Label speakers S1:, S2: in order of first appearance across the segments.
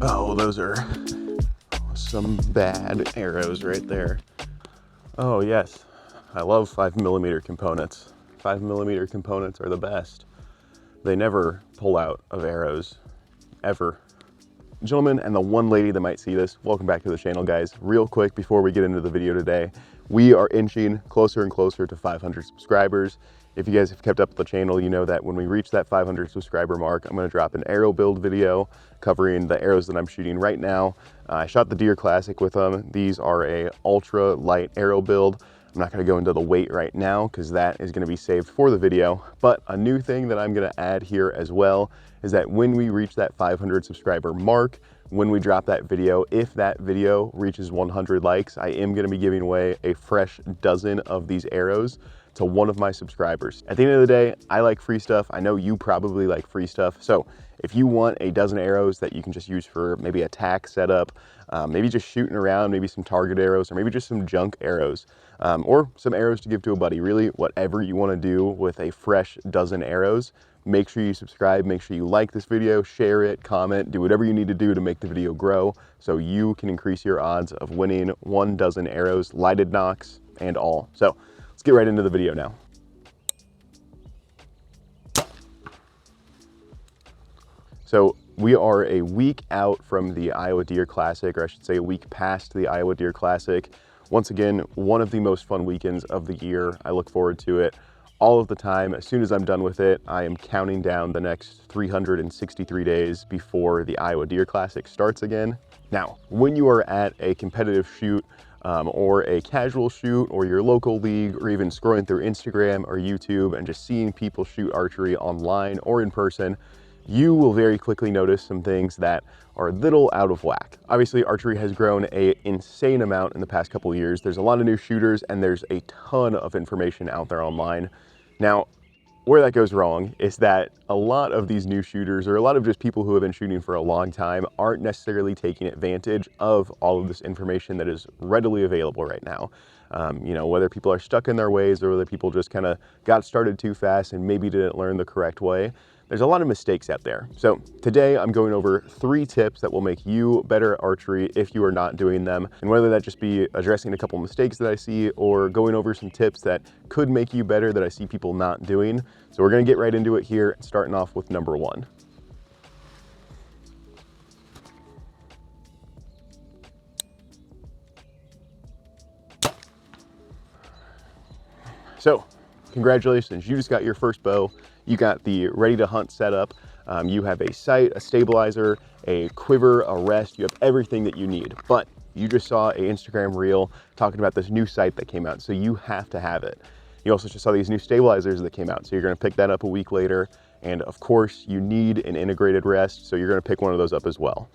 S1: Oh, those are some bad arrows right there. Oh yes, I love 5mm components. 5mm components are the best. They never pull out of arrows, ever. Gentlemen, and the one lady that might see this, welcome back to the channel, guys. Real quick before we get into the video today, we are inching closer and closer to 500 subscribers. If you guys have kept up with the channel, you know that when we reach that 500 subscriber mark, I'm gonna drop an arrow build video covering the arrows that I'm shooting right now. I shot the Deer Classic with them. These are a ultra light arrow build. I'm not gonna go into the weight right now because that is gonna be saved for the video. But a new thing that I'm gonna add here as well is that when we reach that 500 subscriber mark, when we drop that video, if that video reaches 100 likes, I am gonna be giving away a fresh dozen of these arrows to one of my subscribers. At the end of the day, I like free stuff. I know you probably like free stuff. So if you want a dozen arrows that you can just use for maybe a tack setup, maybe just shooting around, maybe some target arrows, or maybe just some junk arrows, or some arrows to give to a buddy, really whatever you wanna do with a fresh dozen arrows, make sure you subscribe, make sure you like this video, share it, comment, do whatever you need to do to make the video grow so you can increase your odds of winning 1 dozen arrows, lighted nocks, and all. So let's get right into the video now. So we are a week out from the Iowa Deer Classic, or I should say a week past the Iowa Deer Classic. Once again, one of the most fun weekends of the year. I look forward to it all of the time. As soon as I'm done with it, I am counting down the next 363 days before the Iowa Deer Classic starts again. Now, when you are at a competitive shoot, or a casual shoot, or your local league, or even scrolling through Instagram or YouTube and just seeing people shoot archery online or in person, you will very quickly notice some things that are a little out of whack. Obviously, archery has grown an insane amount in the past couple of years. There's a lot of new shooters and there's a ton of information out there online. Now, where that goes wrong is that a lot of these new shooters, or a lot of just people who have been shooting for a long time, aren't necessarily taking advantage of all of this information that is readily available right now. You know, whether people are stuck in their ways or whether people just kind of got started too fast and maybe didn't learn the correct way. There's a lot of mistakes out there. So today I'm going over 3 tips that will make you better at archery if you are not doing them. And whether that just be addressing a couple mistakes that I see or going over some tips that could make you better that I see people not doing. So we're gonna get right into it here, starting off with number 1. So congratulations, you just got your first bow. You got the ready to hunt setup. You have a sight, a stabilizer, a quiver, a rest. You have everything that you need. But you just saw an Instagram reel talking about this new sight that came out, so you have to have it. You also just saw these new stabilizers that came out, so you're gonna pick that up a week later. And of course, you need an integrated rest, so you're gonna pick one of those up as well.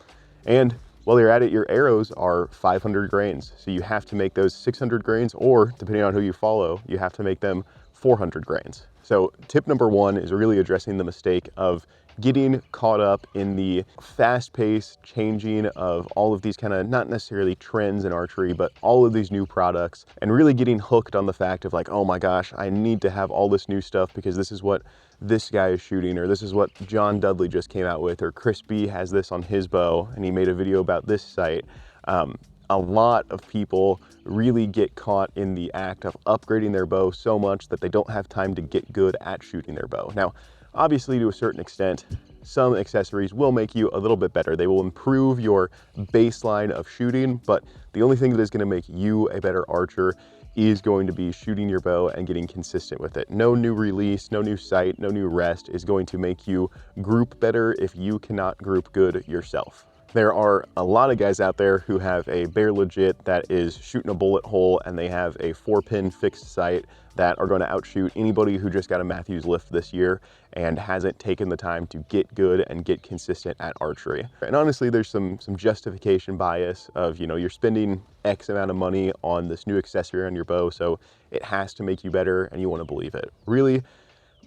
S1: And while you're at it, your arrows are 500 grains. So you have to make those 600 grains, or depending on who you follow, you have to make them 400 grains. So tip number 1 is really addressing the mistake of getting caught up in the fast-paced changing of all of these kind of, not necessarily trends in archery, but all of these new products, and really getting hooked on the fact of like, oh my gosh, I need to have all this new stuff because this is what this guy is shooting, or this is what John Dudley just came out with, or Chris B has this on his bow and he made a video about this sight. A lot of people really get caught in the act of upgrading their bow so much that they don't have time to get good at shooting their bow. Now, obviously to a certain extent, some accessories will make you a little bit better. They will improve your baseline of shooting, but the only thing that is gonna make you a better archer is going to be shooting your bow and getting consistent with it. No new release, no new sight, no new rest is going to make you group better if you cannot group good yourself. There are a lot of guys out there who have a bare legit that is shooting a bullet hole and they have a 4-pin fixed sight that are going to outshoot anybody who just got a Matthews lift this year and hasn't taken the time to get good and get consistent at archery. And honestly, there's some justification bias of, you know, you're spending X amount of money on this new accessory on your bow, so it has to make you better and you want to believe it. Really,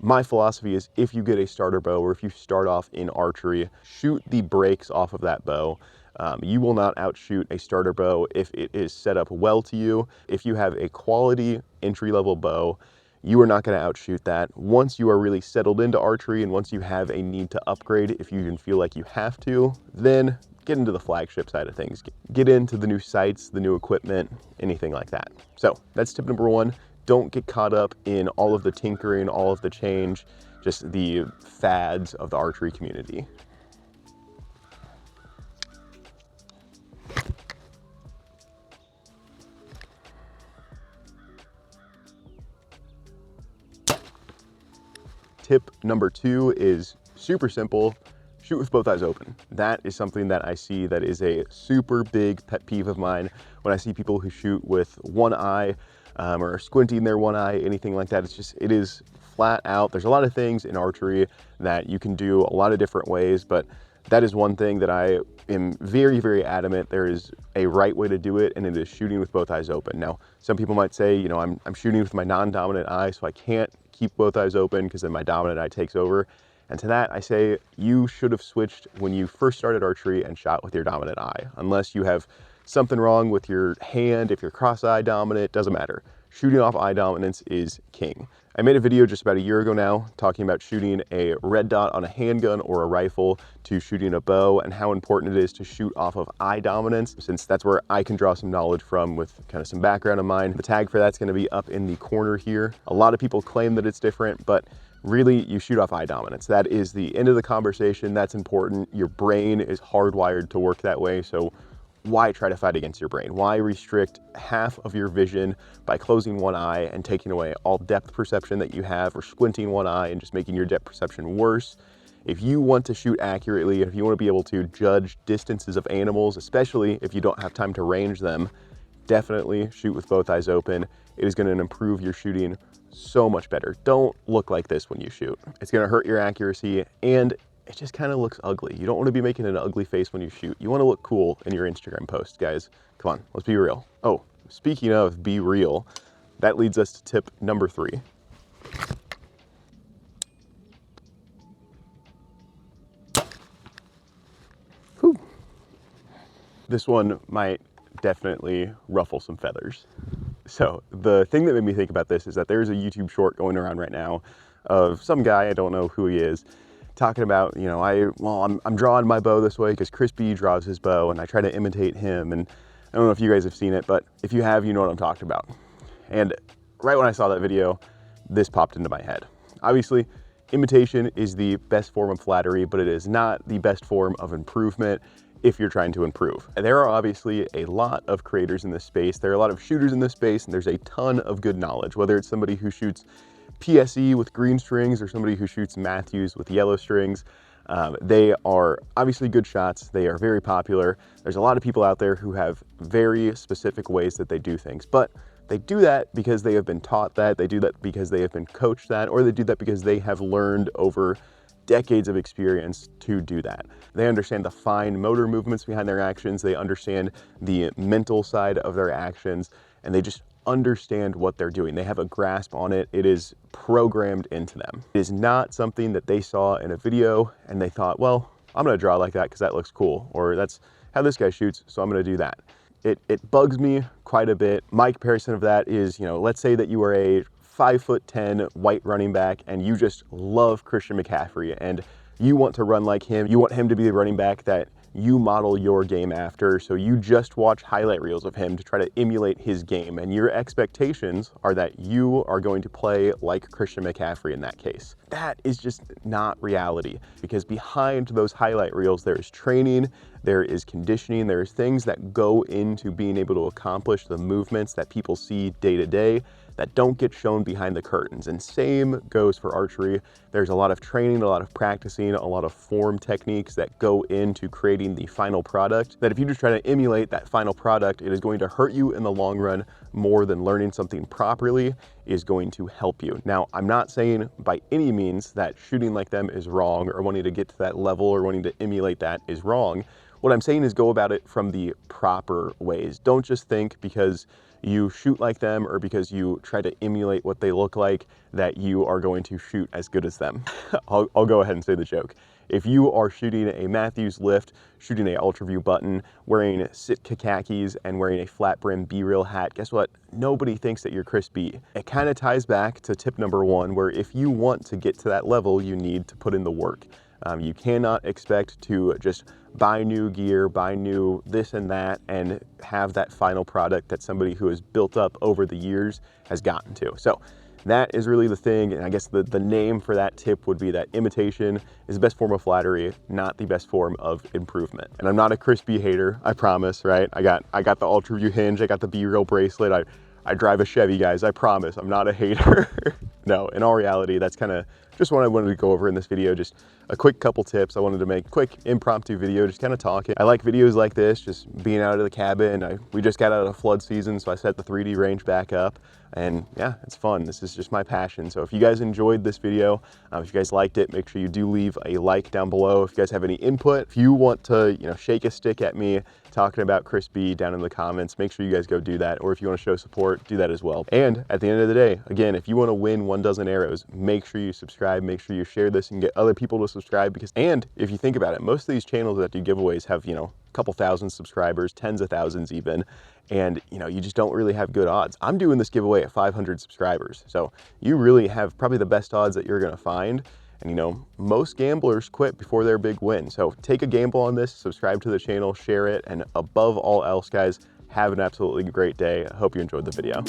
S1: my philosophy is if you get a starter bow or if you start off in archery, shoot the brakes off of that bow. You will not outshoot a starter bow if it is set up well to you. If you have a quality entry-level bow, you are not going to outshoot that. Once you are really settled into archery and once you have a need to upgrade, if you even feel like you have to, then get into the flagship side of things, get into the new sights, the new equipment, anything like that. So that's tip number one. Don't get caught up in all of the tinkering, all of the change, just the fads of the archery community. Tip number two is super simple. Shoot with both eyes open. That is something that I see that is a super big pet peeve of mine. When I see people who shoot with one eye or squinting their one eye, anything like that, it is flat out. There's a lot of things in archery that you can do a lot of different ways, but that is one thing that I am very, very adamant. There is a right way to do it, and it is shooting with both eyes open. Now, some people might say, you know, I'm shooting with my non-dominant eye, so I can't keep both eyes open because then my dominant eye takes over. And to that, I say you should have switched when you first started archery and shot with your dominant eye. Unless you have something wrong with your hand, if you're cross-eye dominant, doesn't matter. Shooting off eye dominance is king. I made a video just about a year ago now talking about shooting a red dot on a handgun or a rifle to shooting a bow and how important it is to shoot off of eye dominance, since that's where I can draw some knowledge from with kind of some background of mine. The tag for that's going to be up in the corner here. A lot of people claim that it's different, but really you shoot off eye dominance. That is the end of the conversation. That's important. Your brain is hardwired to work that way. So why try to fight against your brain? Why restrict half of your vision by closing one eye and taking away all depth perception that you have, or squinting one eye and just making your depth perception worse? If you want to shoot accurately, if you want to be able to judge distances of animals, especially if you don't have time to range them, definitely shoot with both eyes open. It is going to improve your shooting so much better. Don't look like this when you shoot. It's going to hurt your accuracy, and it just kind of looks ugly. You don't want to be making an ugly face when you shoot. You want to look cool in your Instagram posts, guys. Come on, let's be real. Oh, speaking of be real, that leads us to tip number three. Whew. This one might definitely ruffle some feathers. So the thing that made me think about this is that there's a YouTube short going around right now of some guy, I don't know who he is, talking about, you know, I'm drawing my bow this way because Chris B draws his bow and I try to imitate him. And I don't know if you guys have seen it, but if you have, you know what I'm talking about. And right when I saw that video, this popped into my head. Obviously, imitation is the best form of flattery, but it is not the best form of improvement if you're trying to improve. And there are obviously a lot of creators in this space. There are a lot of shooters in this space, and there's a ton of good knowledge, whether it's somebody who shoots PSE with green strings or somebody who shoots Matthews with yellow strings. They are obviously good shots. They are very popular. There's a lot of people out there who have very specific ways that they do things, but they do that because they have been taught that, they do that because they have been coached that, or they do that because they have learned over decades of experience to do that. They understand the fine motor movements behind their actions. They understand the mental side of their actions, and they just understand what they're doing. They have a grasp on it. It is programmed into them. It is not something that they saw in a video and they thought, well, I'm gonna draw like that because that looks cool, or that's how this guy shoots, so I'm gonna do that. It bugs me quite a bit. My comparison of that is, you know, let's say that you are a 5'10" white running back and you just love Christian McCaffrey and you want to run like him. You want him to be the running back that you model your game after, so you just watch highlight reels of him to try to emulate his game, and your expectations are that you are going to play like Christian McCaffrey in that case. That is just not reality, because behind those highlight reels there is training, there is conditioning, there's things that go into being able to accomplish the movements that people see day to day that don't get shown behind the curtains. And same goes for archery. There's a lot of training, a lot of practicing, a lot of form techniques that go into creating the final product, that if you just try to emulate that final product, it is going to hurt you in the long run more than learning something properly is going to help you. Now, I'm not saying by any means that shooting like them is wrong, or wanting to get to that level or wanting to emulate that is wrong. What I'm saying is go about it from the proper ways. Don't just think because you shoot like them or because you try to emulate what they look like that you are going to shoot as good as them. I'll go ahead and say the joke. If you are shooting a Matthews lift, shooting a ultra view button, wearing Sitka khakis and wearing a flat brim B-reel hat, guess what? Nobody thinks that you're Chris B. It kind of ties back to tip number one, where if you want to get to that level, you need to put in the work. You cannot expect to just buy new gear, buy new this and that, and have that final product that somebody who has built up over the years has gotten to. So that is really the thing, and I guess the name for that tip would be that imitation is the best form of flattery, not the best form of improvement. And I'm not a crispy hater, I promise, right? I got the Ultra View hinge, I got the B-Rail bracelet, I drive a Chevy, guys, I promise, I'm not a hater. No, in all reality, that's kind of just what I wanted to go over in this video, just a quick couple tips. I wanted to make a quick impromptu video, just kind of talking. I like videos like this, just being out of the cabin. We just got out of flood season, so I set the 3D range back up, and yeah, it's fun. This is just my passion. So if you guys enjoyed this video, if you guys liked it, make sure you do leave a like down below. If you guys have any input, if you want to, shake a stick at me talking about crispy down in the comments, make sure you guys go do that. Or if you want to show support, do that as well. And at the end of the day, again, if you want to win 1 dozen arrows, make sure you subscribe, make sure you share this and get other people to subscribe, and if you think about it, most of these channels that do giveaways have, a couple thousand subscribers, tens of thousands even, and you just don't really have good odds. I'm doing this giveaway at 500 subscribers, so you really have probably the best odds that you're gonna find. And most gamblers quit before their big win. So take a gamble on this, subscribe to the channel, share it, and above all else, guys, have an absolutely great day. I hope you enjoyed the video.